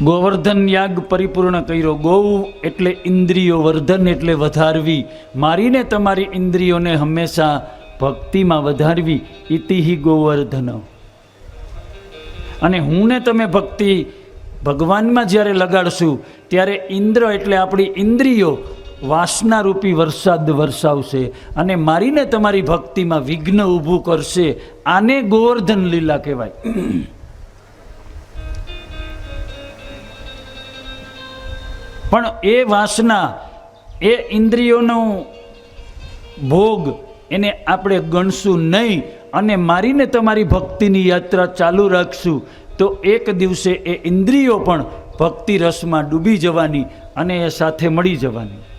ગોવર્ધન યાગ પરિપૂર્ણ કર્યો. ગૌ એટલે ઇન્દ્રિયો, વર્ધન એટલે વધારવી. મારીને તમારી ઇન્દ્રિયોને હંમેશા ભક્તિમાં વધારવી. ઇતિહિ ગોવર્ધન. અને હું ને તમે ભક્તિ ભગવાનમાં જ્યારે લગાડશું ત્યારે ઇન્દ્ર એટલે આપણી ઇન્દ્રિયો વાસનારૂપી વરસાદ વરસાવશે અને મારીને તમારી ભક્તિમાં વિઘ્ન ઊભું કરશે. આને ગોવર્ધન લીલા કહેવાય. પણ એ વાસના, એ ઇન્દ્રિયોનો ભોગ એને આપણે ગણશું નહીં અને મારીને તમારી ભક્તિની યાત્રા ચાલુ રાખશું તો એક દિવસે એ ઇન્દ્રિયો પણ ભક્તિ રસમાં ડૂબી જવાની અને એ સાથે મળી જવાની.